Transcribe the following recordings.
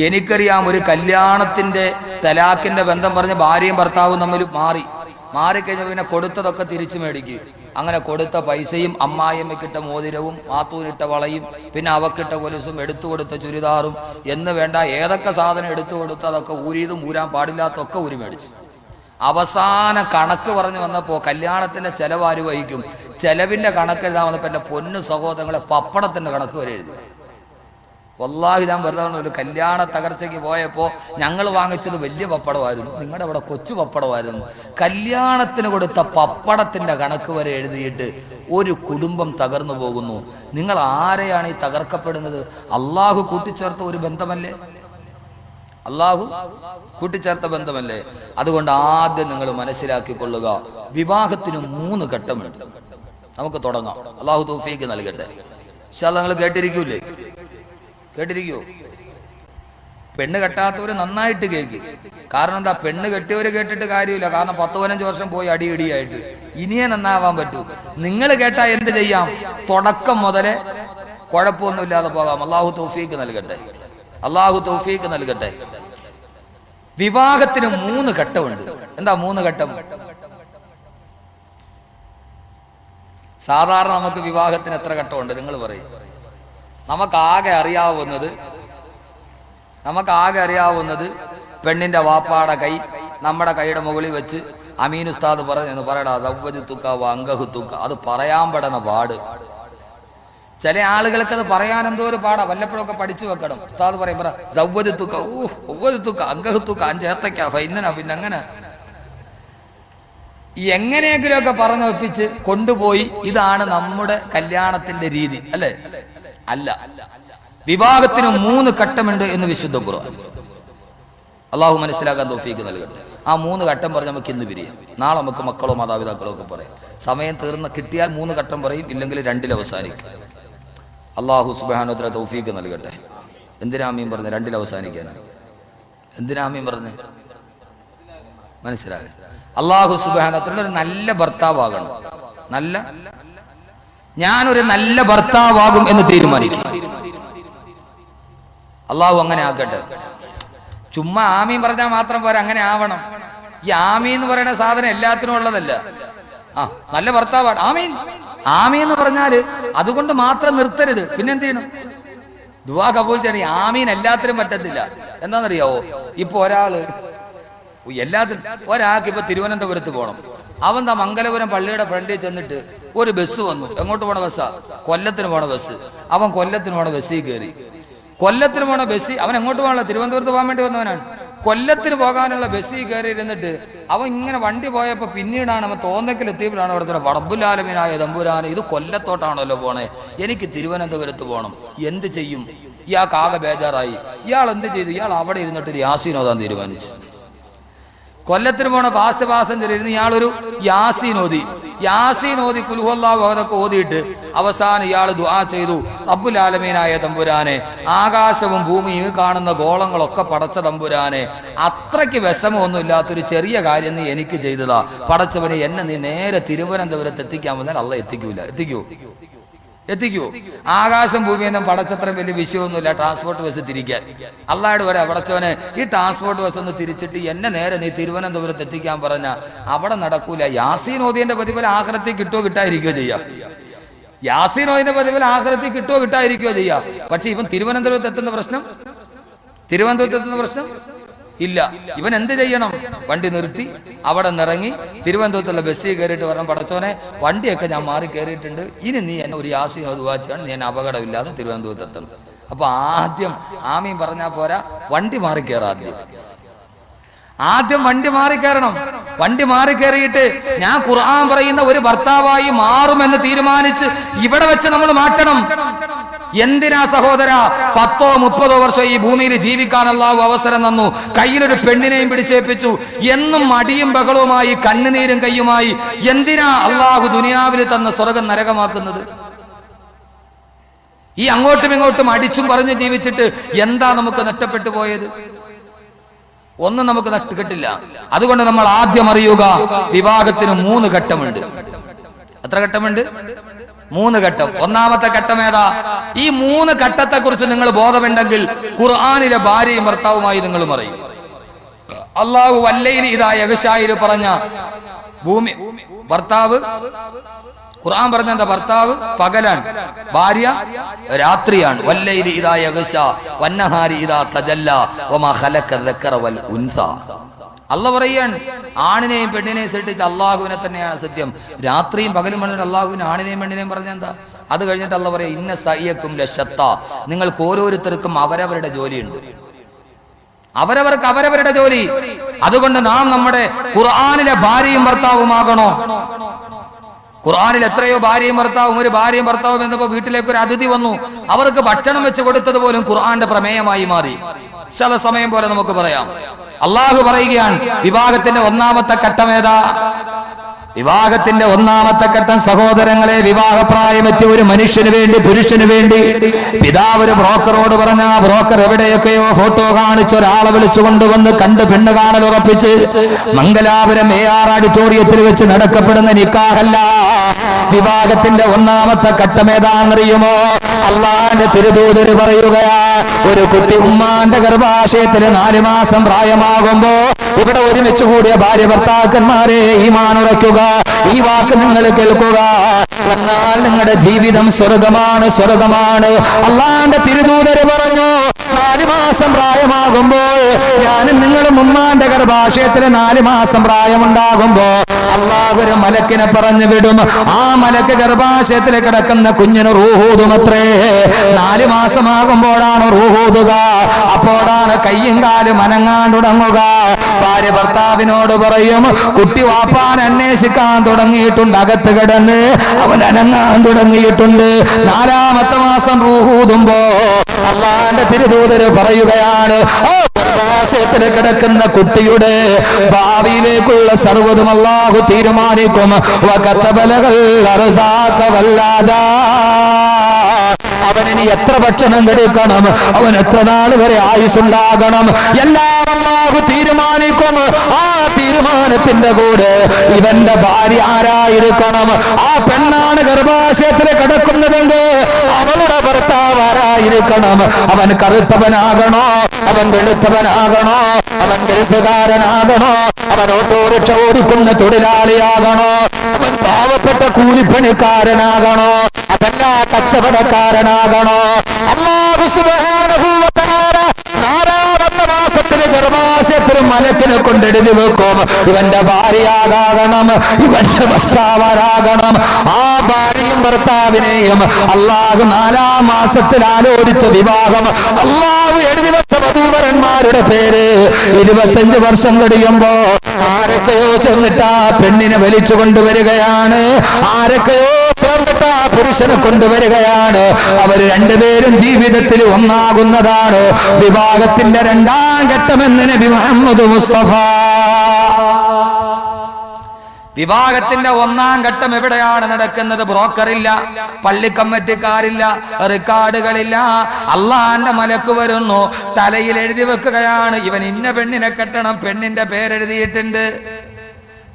എനിക്കറിയാം ഒരു കല്യാണത്തിന്റെ തലാഖിന്റെ ബന്ധം പറഞ്ഞ് ഭാര്യയും ഭർത്താവും തമ്മിൽ മാറിക്കഴിഞ്ഞ പിന്നെ കൊടുത്തതൊക്കെ തിരിച്ചു മേടിക്കും. അങ്ങനെ കൊടുത്ത പൈസയും അമ്മായിയമ്മക്കിട്ട മോതിരവും മാത്തൂരിട്ട വളയും പിന്നെ അവക്കിട്ട കൊലുസും എടുത്തു കൊടുത്ത ചുരിദാറും എന്ന് വേണ്ട ഏതൊക്കെ സാധനം എടുത്തു കൊടുത്ത് അതൊക്കെ ഊരിയതും ഊരാൻ പാടില്ലാത്തൊക്കെ ഊരി മേടിച്ചു. അവസാന കണക്ക് പറഞ്ഞു വന്നപ്പോ കല്യാണത്തിന്റെ ചെലവാര് വഹിക്കും, ചെലവിന്റെ കണക്ക് എഴുതാൻ വന്നപ്പോ എന്റെ പൊന്നു സഹോദരങ്ങളെ പപ്പടത്തിന്റെ കണക്ക് വരെ എഴുതി. വല്ലാഹി ഞാൻ വെറുതെ ഒരു കല്യാണ തകർച്ചയ്ക്ക് പോയപ്പോ ഞങ്ങൾ വാങ്ങിച്ചത് വലിയ പപ്പടമായിരുന്നു, നിങ്ങളുടെ അവിടെ കൊച്ചു പപ്പടമായിരുന്നു. കല്യാണത്തിന് കൊടുത്ത പപ്പടത്തിന്റെ കണക്ക് വരെ എഴുതിയിട്ട് ഒരു കുടുംബം തകർന്നു പോകുന്നു. നിങ്ങൾ ആരെയാണ് ഈ തകർക്കപ്പെടുന്നത്? അള്ളാഹു കൂട്ടിച്ചേർത്ത ഒരു ബന്ധമല്ലേ? അള്ളാഹു കൂട്ടിച്ചേർത്ത ബന്ധമല്ലേ? അതുകൊണ്ട് ആദ്യം നിങ്ങൾ മനസ്സിലാക്കിക്കൊള്ളുക, വിവാഹത്തിന് 3 ഘട്ടമുണ്ട്. നമുക്ക് തുടങ്ങാം. അള്ളാഹു തൗഫീഖ് നൽകട്ടെ. ഇൻഷാ അല്ലാഹ് നിങ്ങൾ കേട്ടിരിക്കൂലേ? കേട്ടിരിക്കോ? പെണ്ണ് കെട്ടാത്തവര് നന്നായിട്ട് കേൾക്കും. കാരണം എന്താ, പെണ്ണ് കെട്ടിയവര് കേട്ടിട്ട് കാര്യമില്ല. കാരണം 10-15 വർഷം പോയി അടിയിടിയായിട്ട് ഇനിയേ നന്നാവാൻ പറ്റൂ. നിങ്ങൾ കേട്ടാ എന്ത് ചെയ്യാം? തുടക്കം മുതലേ കുഴപ്പമൊന്നുമില്ലാതെ പോകാം. അള്ളാഹു തൗഫീഖ് നൽകട്ടെ. അള്ളാഹു തൗഫീഖ് നൽകട്ടെ. വിവാഹത്തിന് 3 ഘട്ടമുണ്ട്. എന്താ 3 ഘട്ടം? സാധാരണ നമുക്ക് വിവാഹത്തിന് എത്ര ഘട്ടമുണ്ട് നിങ്ങൾ പറയും? നമുക്കാകെ അറിയാവുന്നത് പെണ്ണിന്റെ വാപ്പാടെ കൈ നമ്മുടെ കൈയുടെ മുകളിൽ വെച്ച് അമീൻ ഉസ്താദ് പറഞ്ഞു പറയടാ ദവ്വജുത്തുക്ക അങ്കഹുത്തുക്ക, അത് പറയാൻ പെടുന്ന പാട്. ചില ആളുകൾക്ക് അത് പറയാൻ എന്തോ ഒരു പാടാ, വല്ലപ്പോഴൊക്കെ പഠിച്ചു വെക്കണം. ഉസ്താദ് പറയും പറ ദവ്വജുത്തുക്ക ഒവ്വജുത്തുക്ക അങ്കഹുത്തുക്ക 5 ഏത്തക്ക ഫൈനനാ പിന്നെ അങ്ങനെ എങ്ങനെയെങ്കിലുമൊക്കെ പറഞ്ഞൊപ്പിച്ച് കൊണ്ടുപോയി. ഇതാണ് നമ്മുടെ കല്യാണത്തിന്റെ രീതി അല്ലേ? അല്ല, വിവാഹത്തിന് 3 ഘട്ടമുണ്ട് എന്ന് വിശുദ്ധ ഖുർആൻ. അള്ളാഹു മനസ്സിലാക്കാൻ തൗഫീഖ് നൽകട്ടെ. ആ 3 ഘട്ടം പറഞ്ഞ് നമുക്ക് ഇന്ന് പിരിയാം. നാളെ നമുക്ക് മക്കളോ മാതാപിതാക്കളോ ഒക്കെ പറയാം. സമയം കിട്ടിയാൽ 3 ഘട്ടം പറയും, ഇല്ലെങ്കിൽ 2-ൽ അവസാനിക്കും. അള്ളാഹു സുബ്ഹാനഹു വ തആല തൗഫീഖ് നൽകട്ടെ. എന്തിനാ ആമീൻ പറഞ്ഞ് 2-ൽ അവസാനിക്കാനാണ്? എന്തിനാ ആമീൻ പറഞ്ഞ് മനസ്സിലായി? അള്ളാഹു സുബ്ഹാനഹു വ തആല ഒരു നല്ല ഭർത്താവാകണം. ഞാനൊരു നല്ല ഭർത്താവാകും എന്ന് തീരുമാനിക്കും. അള്ളാഹു അങ്ങനെ ആക്കട്ടെ. ചുമ്മാ ആമീൻ പറഞ്ഞാൽ മാത്രം പോരാ, അങ്ങനെ ആവണം. ഈ ആമീൻ എന്ന് പറയുന്ന സാധനം എല്ലാത്തിനും ഉള്ളതല്ല. നല്ല ഭർത്താവാണ് ആമീൻ ആമീൻ എന്ന് പറഞ്ഞാല് അതുകൊണ്ട് മാത്രം നിർത്തരുത്. പിന്നെന്ത് ചെയ്യണം? ദുആ കബൂൽ ചെയ്യണം. ആമീൻ എല്ലാത്തിനും പറ്റത്തില്ല. എന്താണെന്നറിയാവോ? ഇപ്പൊ ഒരാൾക്ക് ഇപ്പൊ തിരുവനന്തപുരത്ത് പോകണം. അവൻ മംഗലപുരം പള്ളിയുടെ ഫ്രണ്ടിൽ ചെന്നിട്ട് ഒരു ബസ് വന്നു. എങ്ങോട്ട് പോണ ബസ്സാ? കൊല്ലത്തിന് പോണ ബസ്. അവൻ കൊല്ലത്തിന് പോണ ബസ്സിൽ കയറി. കൊല്ലത്തിന് പോണ ബസ്സിൽ അവൻ എങ്ങോട്ട് പോകണല്ലോ? തിരുവനന്തപുരത്ത് പോകാൻ വേണ്ടി വന്നവനാണ്. കൊല്ലത്തിന് പോകാനുള്ള ബസ്സിൽ കയറി ഇരുന്നിട്ട് അവൻ ഇങ്ങനെ വണ്ടി പോയപ്പോ പിന്നീടാണ് അവൻ തോന്നക്കിലെത്തിയപ്പോഴാണ് അവിടുത്തെ റബ്ബുൽ ആലമീനായ തമ്പുരാനെ, ഇത് കൊല്ലത്തോട്ടാണല്ലോ പോണേ, എനിക്ക് തിരുവനന്തപുരത്ത് പോകണം, എന്ത് ചെയ്യും? ഇയാൾക്ക് ആകെ ബേജാറായി. ഇയാൾ എന്ത് ചെയ്തു? ഇയാൾ അവിടെ ഇരുന്നിട്ട് ഒരു യാസീൻ ഓതാൻ തീരുമാനിച്ചു. കൊല്ലത്തിന് പോണ ഫാസ്റ്റ് പാസഞ്ചർ ഇരുന്ന് ഇയാളൊരു യാസീൻ ഓതി കുൽഹുവല്ലാഹു അതൊക്കെ ഓതിയിട്ട് അവസാനം ഇയാൾ ദുആ ചെയ്തു, റബ്ബുൽ ആലമീനായ തമ്പുരാനെ, ആകാശവും ഭൂമിയും കാണുന്ന ഗോളങ്ങളൊക്കെ പടച്ച തമ്പുരാനെ, അത്രയ്ക്ക് വിഷമമൊന്നും ഇല്ലാത്തൊരു ചെറിയ കാര്യം നീ എനിക്ക് ചെയ്തതാ പടച്ചവനെ, എന്നെ നീ നേരെ തിരുവനന്തപുരത്ത് എത്തിക്കാൻ വന്നാൽ അള്ളാഹ് എത്തിക്കുവോ? ആകാശം ഭൂമിയൊന്നും പടച്ചത്രയും വലിയ വിഷയമൊന്നുമില്ല ട്രാൻസ്പോർട്ട് ബസ് തിരിക്കാൻ. അള്ളാഹുടെ വരെ പടച്ചവനെ, ഈ ട്രാൻസ്പോർട്ട് ബസ് ഒന്ന് തിരിച്ചിട്ട് എന്നെ നേരെ നീ തിരുവനന്തപുരത്ത് എത്തിക്കാൻ പറഞ്ഞ അവിടെ നടക്കൂല. യാസീൻ ഓതിന്റെ പ്രതിഫലം ആഖിറത്തിൽ കിട്ടുകയോ കിട്ടാതിരിക്കുകയോ ചെയ്യാം. യാസീൻ ഓതിന്റെ പ്രതിഫലം ആഖിറത്തിൽ കിട്ടുകയോ കിട്ടാതിരിക്കുകയോ ചെയ്യാം. പക്ഷെ ഇവൻ തിരുവനന്തപുരത്ത് എത്തുന്ന പ്രശ്നം ഇല്ല. ഇവൻ എന്ത് ചെയ്യണം? വണ്ടി നിർത്തി അവിടെ നിറങ്ങി തിരുവനന്തപുരത്തുള്ള ബസ്സിൽ കയറിയിട്ട് പറഞ്ഞു, പടച്ചോനെ വണ്ടിയൊക്കെ ഞാൻ മാറി കയറിയിട്ടുണ്ട്, ഇനി നീ എന്നെ ഒരു യാസീൻ ഓതുവാച്ചാണ്, നീ എന്നെ അപകടമില്ലാതെ തിരുവനന്തപുരത്ത് എത്തണം. അപ്പൊ ആദ്യം ആമീൻ പറഞ്ഞാൽ പോരാ, വണ്ടി മാറി കയറാം. ആദ്യം വണ്ടി മാറിക്കയറണം. വണ്ടി മാറിക്കയറിയിട്ട് ഞാൻ ഖുർആൻ പറയുന്ന ഒരു ഭർത്താവായി മാറുമെന്ന് തീരുമാനിച്ച് ഇവിടെ വെച്ച് നമ്മൾ മാറ്റണം. എന്തിനാ സഹോദര? 10-30 വർഷം ഈ ഭൂമിയിൽ ജീവിക്കാൻ അല്ലാഹു അവസരം തന്നു. കയ്യിലൊരു പെണ്ണിനെയും പിടിച്ചേൽപ്പിച്ചു. എന്നും അടിയും ബഹളവുമായി കണ്ണുനീരും കയ്യുമായി എന്തിനാ അല്ലാഹു ദുനിയാവിൽ തന്ന സ്വർഗം നരകമാക്കുന്നത്? ഈ അങ്ങോട്ടും ഇങ്ങോട്ടും അടിച്ചും പറഞ്ഞ് ജീവിച്ചിട്ട് എന്താ നമുക്ക് നഷ്ടപ്പെട്ടു പോയത്? ഒന്നും നമുക്ക് നഷ്ടപ്പെട്ടില്ല. അതുകൊണ്ട് നമ്മൾ ആദ്യം അറിയുക, വിവാഹത്തിന് 3 ഘട്ടമുണ്ട്. എത്ര ഘട്ടമുണ്ട്? 3 ഘട്ടം. ഒന്നാമത്തെ ഘട്ടം ഏതാ? ഈ 3 ഘട്ടത്തെ കുറിച്ച് നിങ്ങൾ ബോധമുണ്ടെങ്കിൽ ഖുർആനിലെ ഭാര്യയും ഭർത്താവുമായി നിങ്ങൾ പറയും. അള്ളാഹു വല്ലൈലി ഇദാ യഗ്ശായിൽ പറഞ്ഞ ഭൂമി ഭർത്താവ്, ഖുർആൻ പറഞ്ഞ എന്താ? ഭർത്താവ് പകലാണ്, ഭാര്യ രാത്രിയാണ്. വല്ലൈലി ഇദാ യഗ്ശാ വന്നഹാരി ഇദാ തജല്ലാ വമാ ഖലഖ ദക്കറ വൽ ഉൻസ. അള്ളാഹ് പറയാണ്, ആണിനെയും പെണ്ണിനെയും സൃഷ്ടിച്ച അള്ളാഹുവിനെ തന്നെയാണ് സത്യം. രാത്രിയും പകലും പറഞ്ഞിട്ട് അള്ളാഹുവിന് ആണിനെയും പെണ്ണിനെയും പറഞ്ഞ എന്താ? അത് കഴിഞ്ഞിട്ട് അള്ളാഹ് പറയാ, ഇന്ന സയ്യക്കും ലശത്ത, നിങ്ങൾക്ക് ഓരോരുത്തർക്കും അവരവരുടെ ജോലിയുണ്ട്, അവരവർക്ക് അവരവരുടെ ജോലി. അതുകൊണ്ട് നാം നമ്മുടെ ഖുർആനിലെ ഭാര്യയും ഭർത്താവുമാകണോ? ഖുർആനിൽ എത്രയോ ഭാര്യയും ഭർത്താവും, ഒരു ഭാര്യയും ഭർത്താവും എന്നപ്പോ വീട്ടിലേക്ക് ഒരു അതിഥി വന്നു, അവർക്ക് ഭക്ഷണം വെച്ച് കൊടുത്തത് പോലും ഖുർആന്റെ പ്രമേയമായി മാറി. ചില സമയം പോലെ നമുക്ക് പറയാം. അള്ളാഹു പറയുകയാണ്, വിവാഹത്തിന്റെ ഒന്നാമത്തെ ഘട്ടം ഏതാ? വിവാഹത്തിന്റെ ഒന്നാമത്തെ ഘട്ടം സഹോദരങ്ങളെ, വിവാഹപ്രായമെത്തിയ ഒരു മനുഷ്യന് വേണ്ടി, പുരുഷന് വേണ്ടി പിതാവ് ഒരു ബ്രോക്കറോട് പറഞ്ഞ, ബ്രോക്കർ എവിടെയൊക്കെയോ ഫോട്ടോ കാണിച്ച് ഒരാളെ വിളിച്ചു കൊണ്ടുവന്ന് കണ്ട് പെണ്ണ് കാണൽ ഉറപ്പിച്ച് മംഗലാപുരം AR ഓഡിറ്റോറിയത്തിൽ വെച്ച് നടക്കപ്പെടുന്ന നിക്കാഹല്ല. വിവാഹത്തിന്റെ ഒന്നാമത്തെ ഘട്ടം ഏതാണെന്നറിയുമോ? അള്ളാന്റെ തിരുദൂതര് പറയുകയാ, ഒരു കുട്ടി ഉമ്മാന്റെ ഗർഭാശയത്തിൽ 4 മാസം പ്രായമാകുമ്പോ ഇവിടെ ഒരുമിച്ച് കൂടിയ ഭാര്യ ഭർത്താക്കന്മാരെ ഈമാൻ ഉറയ്ക്കുക, ഈ വാക്ക് നിങ്ങൾ കേൾക്കുക, എന്നാൽ നിങ്ങളുടെ ജീവിതം സ്വർഗമാണ്, സ്വർഗമാണ്. അള്ളാന്റെ തിരുദൂതര് പറഞ്ഞു, 4 മാസം പ്രായമാകുമ്പോൾ ഞാനും നിങ്ങളും ഉമ്മാന്റെ ഗർഭാശയത്തിൽ 4 മാസം പ്രായമുണ്ടാകുമ്പോ അള്ളാഹു ഒരു മലക്കിനെ പറഞ്ഞു വിടും. ആ മലക്ക് ഗർഭാശയത്തിൽ കിടക്കുന്ന കുഞ്ഞിന് റൂഹൂതുമത്രേ. 4 മാസമാകുമ്പോഴാണ് റൂഹൂതുക. അപ്പോഴാണ് കയ്യും കാലും അനങ്ങാൻ തുടങ്ങുക. ഭാര്യ ഭർത്താവിനോട് പറയും, കുട്ടി വാപ്പാൻ അന്വേഷിക്കാൻ തുടങ്ങിയിട്ടുണ്ട്, അകത്ത് കിടന്ന് അവൻ അനങ്ങാൻ തുടങ്ങിയിട്ടുണ്ട്. 4ാമത്തെ മാസം റൂഹൂതുമ്പോ അള്ളാന്റെ തിരുദൂതര് പറയുകയാണ്, ഗർഭാശയത്തിൽ കിടക്കുന്ന കുട്ടിയുടെ ഭാവിയിലേക്കുള്ള സർവ്വതും അല്ലാഹു തീരുമാനിക്കും. അവനിനി എത്ര ഭക്ഷണം കഴിക്കണം, അവൻ എത്ര നാൾ വരെ ആയുസ്സുണ്ടാകണം, എല്ലാം അല്ലാഹു തീരുമാനിക്കും. ആ തീരുമാനത്തിന്റെ കൂടെ ഇവന്റെ ഭാര്യ ആരായിരിക്കണം? ആ പെണ്ണാണ് ഗർഭാശയത്തിൽ കിടക്കുന്നതെങ്കിൽ അവളുടെ ഭർത്താവ് ആരായിരിക്കണം? അവൻ കറുത്തവനാകണോ? അവൻ വെളുത്തവനാകണോ? അവൻ ഗൾഫുകാരനാകണോ? അവൻ ഓട്ടോറിക്ഷ ഓടിക്കുന്ന തൊഴിലാളിയാകണോ? അവൻ പാവപ്പെട്ട കൂലിപ്പണിക്കാരനാകണോ? അതല്ല കച്ചവടക്കാരനാകണോ? അല്ലാഹു സുബ്ഹാനഹു വ തആല 4ാമത്തെ മാസത്തിന് ഗർഭാശയത്തിൽ മലക്കിനെ കൊണ്ടെഴുതി വെക്കും, ഇവന്റെ ഭാര്യയാകണം, ഇവന്റെ ഭർത്താവാകണം. ആ ഭാര്യയും ഭർത്താവിനെയും അള്ളാഹു 4ാം മാസത്തിൽ ആലോചിച്ച വിവാഹം അള്ളാഹു എഴുതി വെച്ച വധൂവരന്മാരുടെ പേര് 25 വർഷം കഴിയുമ്പോ ആരൊക്കെയോ ചെന്നിട്ട് ആ പെണ്ണിനെ വലിച്ചു കൊണ്ടുവരികയാണ്, ആരൊക്കെയോ ചേർന്നിട്ട് ആ പുരുഷനെ കൊണ്ടുവരികയാണ്. അവർ രണ്ടുപേരും ജീവിതത്തിൽ ഒന്നാകുന്നതാണ് വിവാഹത്തിന്റെ 2ാം ഘട്ടമെന്ന് നബി മുഹമ്മദ് മുസ്തഫ. വിവാഹത്തിന്റെ 1ാം ഘട്ടം എവിടെയാണ് നടക്കുന്നത്? ബ്രോക്കറില്ല, പള്ളി കമ്മിറ്റിക്കാരില്ല, റെക്കോർഡുകളില്ല. അള്ളാന്റെ മലക്ക് വരുന്നു, തലയിൽ എഴുതി വെക്കുകയാണ്, ഇവൻ ഇന്ന പെണ്ണിനെ കെട്ടണം, പെണ്ണിന്റെ പേരെഴുതിയിട്ടുണ്ട്.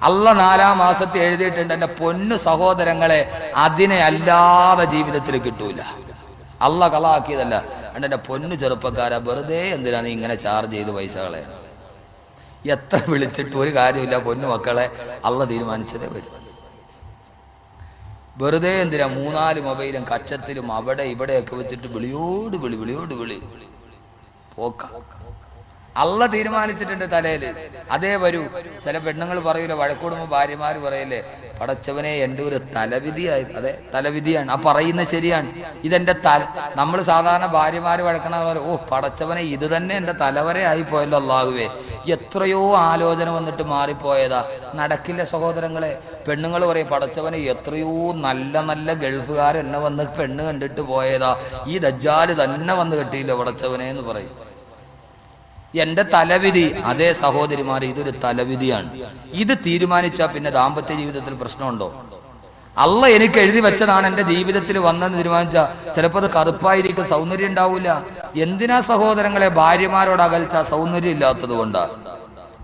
അള്ള 4ാം മാസത്തിൽ എഴുതിയിട്ടുണ്ട്. എന്റെ പൊന്നു സഹോദരങ്ങളെ, അതിനെ അല്ലാതെ ജീവിതത്തിൽ കിട്ടൂല. അള്ള കളാക്കിയതല്ല. എന്റെ പൊന്നു ചെറുപ്പക്കാരാ, വെറുതെ എന്തിനാ നീ ഇങ്ങനെ ചാർജ് ചെയ്ത് പൈസകളെ? എത്ര വിളിച്ചിട്ട് ഒരു കാര്യമില്ല പൊന്നു മക്കളെ, അള്ള തീരുമാനിച്ചതേ വരും. വെറുതെ എന്തിനാ 3-4 മൊബൈലും കക്ഷത്തിലും അവിടെ ഇവിടെയൊക്കെ വെച്ചിട്ട് വിളിയോട് വിളി പോക്ക. അള്ള തീരുമാനിച്ചിട്ടുണ്ട് തലയില്, അതേ വരൂ. ചില പെണ്ണുങ്ങൾ പറയൂല, വഴക്കൂടുമ്പോ ഭാര്യമാര് പറയല്ലേ, പടച്ചവനെ എൻ്റെ ഒരു തലവിധിയായി. അതെ, തലവിധിയാണ്. ആ പറയുന്നത് ശരിയാണ്. ഇതെന്റെ നമ്മൾ സാധാരണ ഭാര്യമാര് വഴക്കണ പോലെ, ഓ പടച്ചവനെ ഇത് തന്നെ എൻ്റെ തലവരെ ആയി പോയല്ലോ അള്ളാഹുവേ. എത്രയോ ആലോചന വന്നിട്ട് മാറിപ്പോയതാ. നടക്കില്ല സഹോദരങ്ങളെ. പെണ്ണുങ്ങൾ പറയും, പടച്ചവനെ എത്രയോ നല്ല നല്ല ഗൾഫുകാർ എന്നെ വന്ന് പെണ്ണ് കണ്ടിട്ട് പോയതാ, ഈ ദജ്ജാല് തന്നെ വന്ന് കെട്ടിയില്ല പടച്ചവനെ എന്ന് പറയും. എന്റെ തലവിധി. അതേ സഹോദരിമാരെ, ഇതൊരു തലവിധിയാണ്. ഇത് തീരുമാനിച്ചാൽ പിന്നെ ദാമ്പത്യ ജീവിതത്തിൽ പ്രശ്നമുണ്ടോ? അള്ള എനിക്ക് എഴുതി വെച്ചതാണ് എന്റെ ജീവിതത്തിൽ വന്നെന്ന് തീരുമാനിച്ചാൽ ചിലപ്പോൾ അത് കറുപ്പായിരിക്കും, സൗന്ദര്യം ഉണ്ടാവില്ല. എന്തിനാ സഹോദരങ്ങളെ ഭാര്യമാരോട് അകൽച്ച? സൗന്ദര്യം ഇല്ലാത്തത് കൊണ്ടാ.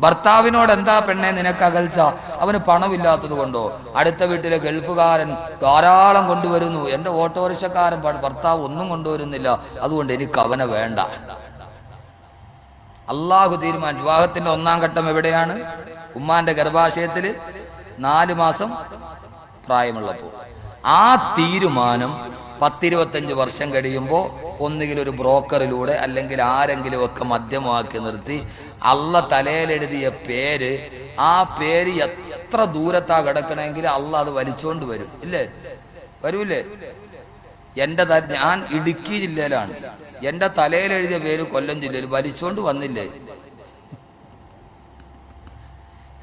ഭർത്താവിനോട് എന്താ പെണ്ണെ നിനക്ക് അകൽച്ച? അവന് പണമില്ലാത്തത് കൊണ്ടോ? അടുത്ത വീട്ടിലെ ഗൾഫുകാരൻ ധാരാളം കൊണ്ടുവരുന്നു, എൻ്റെ ഓട്ടോറിക്ഷക്കാരൻ ഭർത്താവ് ഒന്നും കൊണ്ടുവരുന്നില്ല, അതുകൊണ്ട് എനിക്ക് അവനെ വേണ്ട. അള്ളാഹു തീരുമാനം. വിവാഹത്തിന്റെ ഒന്നാം ഘട്ടം എവിടെയാണ്? ഉമ്മാന്റെ ഗർഭാശയത്തിൽ 4 മാസം പ്രായമുള്ളപ്പോൾ. ആ തീരുമാനം 10-25 വർഷം കഴിയുമ്പോൾ ഒന്നുകിൽ ഒരു ബ്രോക്കറിലൂടെ അല്ലെങ്കിൽ ആരെങ്കിലും ഒക്കെ മധ്യമാക്കി നിർത്തി അള്ള തലയിലെഴുതിയ പേര്, ആ പേര് എത്ര ദൂരത്താ കിടക്കണമെങ്കിൽ അള്ള അത് വലിച്ചോണ്ട് വരും. ഇല്ലേ? വരൂല്ലേ? ഞാൻ ഇടുക്കി ജില്ലയിലാണ്, എന്റെ തലയിലെഴുതിയ പേര് കൊല്ലം ജില്ലയിൽ, വലിച്ചോണ്ട് വന്നില്ലേ?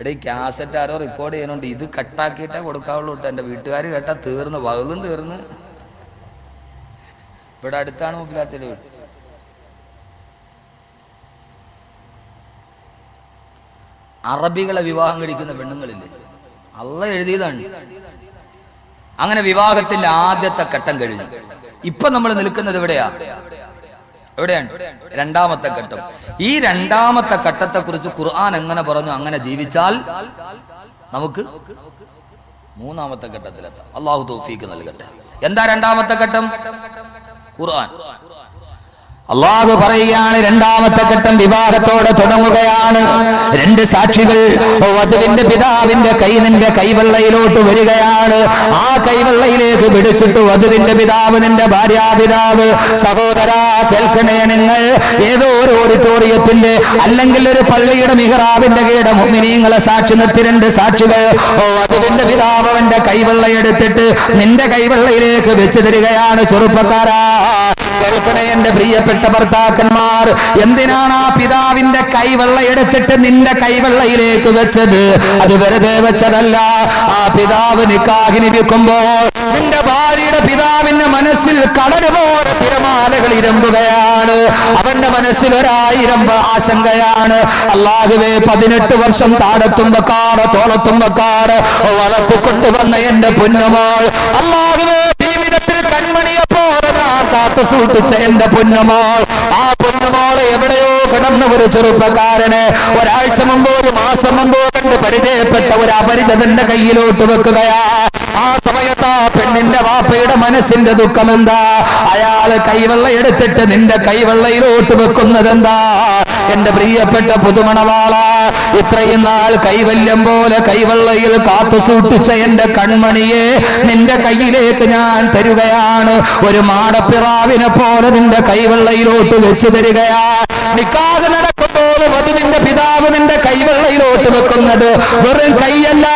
എടേ കാസറ്റ് ആരോ റെക്കോർഡ് ചെയ്യുന്നുണ്ട്, ഇത് കട്ടാക്കിയിട്ടേ കൊടുക്കാവുള്ളൂ കേട്ടോ. എൻ്റെ വീട്ടുകാർ കേട്ടാ തീർന്ന്, വകലും തീർന്ന്. ഇവിടെ അടുത്താണ് മുപ്പിലാത്തിന്റെ വീട്. അറബികളെ വിവാഹം കഴിക്കുന്ന പെണ്ണുങ്ങളില്ലേ, അള്ള എഴുതിയതാണ്. അങ്ങനെ വിവാഹത്തിന്റെ ആദ്യത്തെ ഘട്ടം കഴിഞ്ഞു. ഇപ്പൊ നമ്മൾ നിൽക്കുന്നത് എവിടെയാണ്? രണ്ടാമത്തെ ഘട്ടം. ഈ രണ്ടാമത്തെ ഘട്ടത്തെ കുറിച്ച് ഖുർആൻ എങ്ങനെ പറഞ്ഞു? അങ്ങനെ ജീവിച്ചാൽ നമുക്ക് മൂന്നാമത്തെ ഘട്ടത്തിലെത്താം. അള്ളാഹു തൗഫീഖ് നൽകട്ടെ. എന്താ രണ്ടാമത്തെ ഘട്ടം? ഖുർആൻ അള്ളാഹു പറയുകയാണ്, രണ്ടാമത്തെ ഘട്ടം വിവാഹത്തോടെ തുടങ്ങുകയാണ്. 2 സാക്ഷികൾ വധുവിന്റെ പിതാവിന്റെ കൈ നിന്റെ കൈവെള്ളയിലോട്ട് വരികയാണ്. ആ കൈവെള്ളയിലേക്ക് പിടിച്ചിട്ട് വധുവിന്റെ പിതാവ്, നിന്റെ ഭാര്യാപിതാവ്, സഹോദരാ കേൾക്കണേ, നിങ്ങൾ ഏതോ ഒരു ഓഡിറ്റോറിയത്തിന്റെ അല്ലെങ്കിൽ ഒരു പള്ളിയുടെ മിഹ്റാബിന്റെ കീഴ മുഅ്മിനീങ്ങളെ സാക്ഷി നിർത്തി 2 സാക്ഷികൾ വധുവിന്റെ പിതാവ് അവന്റെ കൈവെള്ളയെടുത്തിട്ട് നിന്റെ കൈവെള്ളയിലേക്ക് വെച്ച് തരികയാണ്. ചെറുപ്പക്കാരാ കേൾക്കണേ എന്റെ പ്രിയപ്പെട്ട ഭർത്താക്കന്മാർ, എന്തിനാണ് ആ പിതാവിന്റെ കൈവെള്ള എടുത്തിട്ട് നിന്റെ കൈവെള്ളയിലേക്ക് വെച്ചത്? അത് വെറുതെ വെച്ചതല്ല. ആ പിതാവ് നിക്കാഹിന് വിൽക്കുമ്പോൾ നിന്റെ ഭാര്യയുടെ പിതാവിന്റെ മനസ്സിൽ കടല് പോലെ തിരമാലകൾ ഇരമ്പുകയാണ്. അവന്റെ മനസ്സിൽ 1000 ആശങ്കയാണ്. അല്ലാഹുവേ, 18 വർഷം താടത്തുമ്പക്കാർ തോളത്തുമ്പക്കാർ വളർത്തിക്കൊണ്ടുവന്ന എന്റെ പൊന്നുമോൾ, അല്ലാഹുവേ, ജീവിതത്തിൽ കൺമണിയെപ്പോലെ കാത്തു സൂക്ഷിച്ച എന്റെ പൊന്നുമോൾ, ആ പൊന്നുമോളെ എവിടെയോ കിടന്ന ഒരു ചെറുപ്പക്കാരന് ഒരാഴ്ച മുമ്പോ 1 മാസം മുമ്പോ കണ്ട് പരിചയപ്പെട്ട ഒരു അപരിചിതന്റെ കയ്യിലോട്ട് വെക്കുകയാ. ആ സമയത്ത് ആ പെണ്ണിന്റെ വാപ്പയുടെ മനസ്സിന്റെ ദുഃഖം എന്താ? അയാള് കൈവെള്ള എടുത്തിട്ട് നിന്റെ കൈവെള്ളയിലോട്ട് വെക്കുന്നത് എന്താ? എന്റെ പ്രിയപ്പെട്ട പുതുമണവാള, ഇത്രയും നാൾ കൈവല്യം പോലെ കൈവെള്ളയിൽ കാത്തു സൂക്ഷിച്ച എന്റെ കൺമണിയെ നിന്റെ കയ്യിലേക്ക് ഞാൻ തരുകയാണ്. ഒരു മാടപ്പിറാവിനെ പോലെ നിന്റെ കൈവെള്ളയിലോട്ട് വെച്ച് തരികയാ. നിക്കാഹ് നടക്കുമ്പോൾ വധുവിന്റെ പിതാവ് നിന്റെ കൈവെള്ളയിലോട്ട് വെക്കുന്നത് വെറും കൈയല്ല,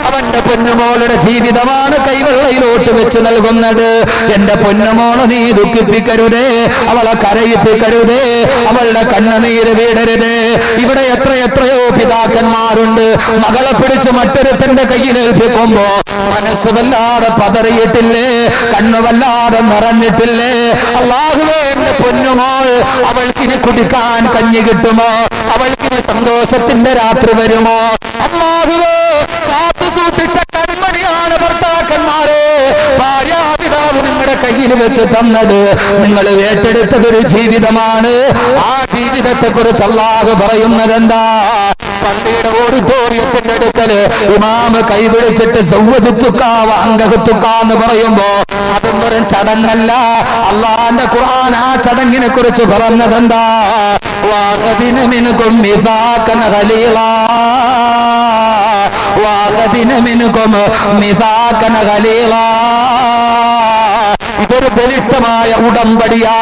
അവന്റെ പൊന്നുമോളുടെ ജീവിതമാണ് കൈവെള്ളയിലോട്ട് വെച്ച് നൽകുന്നത്. എന്റെ പൊന്നുമോളെ നീ ദുഃഖിപ്പിക്കരുതേ, അവളെ കരയിപ്പിക്കരുതേ, അവളുടെ കണ്ണുനീര് വീടരുതേ. ഇവിടെ എത്രയോ പിതാക്കന്മാരുണ്ട്, മകളെ പിടിച്ച് മറ്റൊരുത്തന്റെ കയ്യിൽ ഏൽപ്പിക്കുമ്പോ മനസ്സ് വല്ലാതെ പതറിയിട്ടില്ലേ, കണ്ണു വല്ലാതെ നിറഞ്ഞിട്ടില്ലേ? അല്ലാഹുവേ, എന്റെ പൊന്നുമോൾ, അവൾക്കിനി കുടിക്കാൻ കഞ്ഞി കിട്ടുമോ? അവൾക്കിനി സന്തോഷത്തിന്റെ രാത്രി വരുമോ? അല്ലാഹുവേ, കാത്തു സൂക്ഷിച്ച കൺമണിയാണ് ഭർത്താക്കന്മാരെ ഭാര്യാപിതാവ് നിങ്ങളുടെ കയ്യിൽ വെച്ച് തന്നത്. നിങ്ങൾ ഏറ്റെടുത്തതൊരു ജീവിതമാണ്. ആ ജീവിതത്തെ കുറിച്ച് അല്ലാഹു പറയുന്നത് എന്താ? പള്ളിയുടെ ഓഡിറ്റോറിയത്തിന്റെ അടുക്കല് ഇമാമ് കൈപിടിച്ചിട്ട് എന്ന് പറയുമ്പോ അതൊന്നും ചടങ്ങല്ല. അള്ളാന്റെ ഖുർആൻ ആ ചടങ്ങിനെ കുറിച്ച് പറഞ്ഞതെന്താ? ഇതൊരു ബലിഷ്ഠമായ ഉടമ്പടിയാ,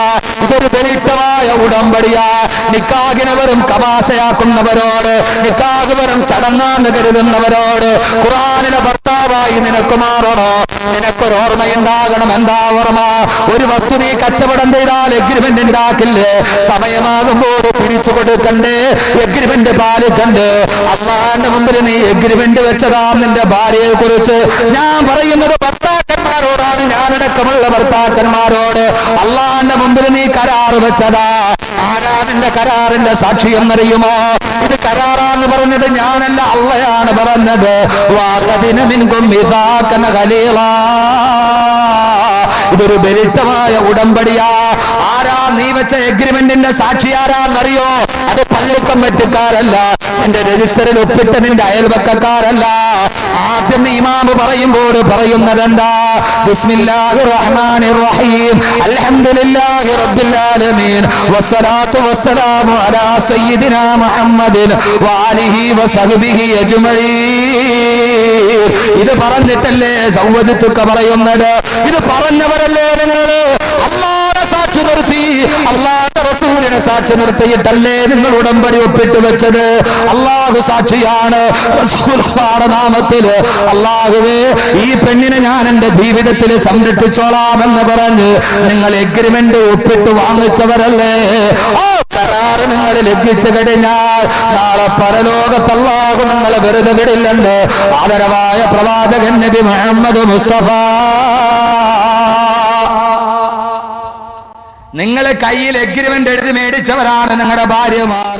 ഇതൊരു ബലിഷ്ഠമായ ഉടമ്പടിയാ. നിക്കാഹിനെ വെറും കമാശയാക്കുന്നവരോട്, നിക്കാഹ് വെറും ചടങ്ങാന്ന് കരുതുന്നവരോട് ഖുർആനിലെ ഭർത്താവായി നിനക്ക് മാറണോ? നിനക്കൊരു ഓർമ്മയുണ്ടാകണം. എന്താ ഓർമ്മ? ഒരു വസ്തു നീ കച്ചവടം ചെയ്താൽ എഗ്രിമെന്റ് ഉണ്ടാക്കില്ലേ? സമയമാകുമ്പോൾ പിരിച്ചു കൊടുക്കണ്ടേ? എഗ്രിമെന്റ് പാലിക്കണ്ടേ? അള്ളാന്റെ മുമ്പിൽ നീ എഗ്രിമെന്റ് വെച്ചതാ നിന്റെ ഭാര്യയെ കുറിച്ച്. ഞാൻ പറയുന്നത് ഭർത്താക്കന്മാരോടാണ്, ഞാനടക്കമുള്ള ഭർത്താക്കന്മാരോട്. അള്ളാന്റെ മുമ്പിൽ നീ കരാറ് വെച്ചതാ. ആരാ നിന്റെ കരാറിന്റെ സാക്ഷി എന്നറിയുമോ? ഇത് കരാറാന്ന് പറഞ്ഞത് ഞാനല്ല, അള്ളയാണ് പറഞ്ഞത്. ഇതൊരു ബലിഷ്ഠമായ ഉടമ്പടിയാ. ആരാ നീ വെച്ച എഗ്രിമെന്റിന്റെ സാക്ഷി ആരാന്നറിയോ? അത് പള്ളിക്കമ്മിറ്റിക്കാരല്ല, എന്റെ രജിസ്റ്ററിൽ ഒപ്പിട്ട നിന്റെ അയൽവക്കക്കാരല്ല. ആദ്യം ഇമാമ് പറയുമ്പോൾ പറയുന്നതെന്താ? ബിസ്മില്ലാഹിർ റഹ്മാനിർ റഹീം അൽഹംദുലില്ലാഹി റബ്ബിൽ ആലമീൻ വസ്സലാത്തു വസ്സലാമു അലാ സയ്യിദിനാ മുഹമ്മദിൻ വആലിഹി വസഹ്ബിഹി അജ്മഈൻ. ഇത് പറഞ്ഞിട്ടല്ലേ സൗവജത്തുക പറയുന്നത്? ഇത് പറഞ്ഞവരല്ലേ നിങ്ങൾ? അല്ലാഹുവിനെ സാക്ഷി നിർത്തി, അല്ലാഹുവിന്റെ റസൂലിനെ സാക്ഷി നിർത്തിയിട്ടല്ലേ നിങ്ങൾ ഉടമ്പടി ഒപ്പിട്ട് വെച്ചത്? അല്ലാഹു സാക്ഷിയാണ്. റസൂലുള്ളാഹിയുടെ നാമത്തിൽ അല്ലാഹുവേ ഈ പെണ്ണിനെ ഞാൻ എന്റെ ജീവിതത്തിൽ സംരക്ഷിച്ചോളാമെന്ന് പറഞ്ഞ് നിങ്ങൾ എഗ്രിമെന്റ് ഒപ്പിട്ട് വാങ്ങിച്ചവരല്ലേ? ആ കരാറ് നിങ്ങൾ ലഭിച്ചു കഴിഞ്ഞാൽ നാളെ പരലോകത്ത് അല്ലാഹു നിങ്ങളെ വെറുതെ വിടില്ലെന്ന് ആദരവായ പ്രവാചകൻ നബി മുഹമ്മദ് മുസ്തഫ. നിങ്ങളെ കയ്യിൽ എഗ്രിമെന്റ് എഴുതി മേടിച്ചവരാണ് നിങ്ങളുടെ ഭാര്യമാർ.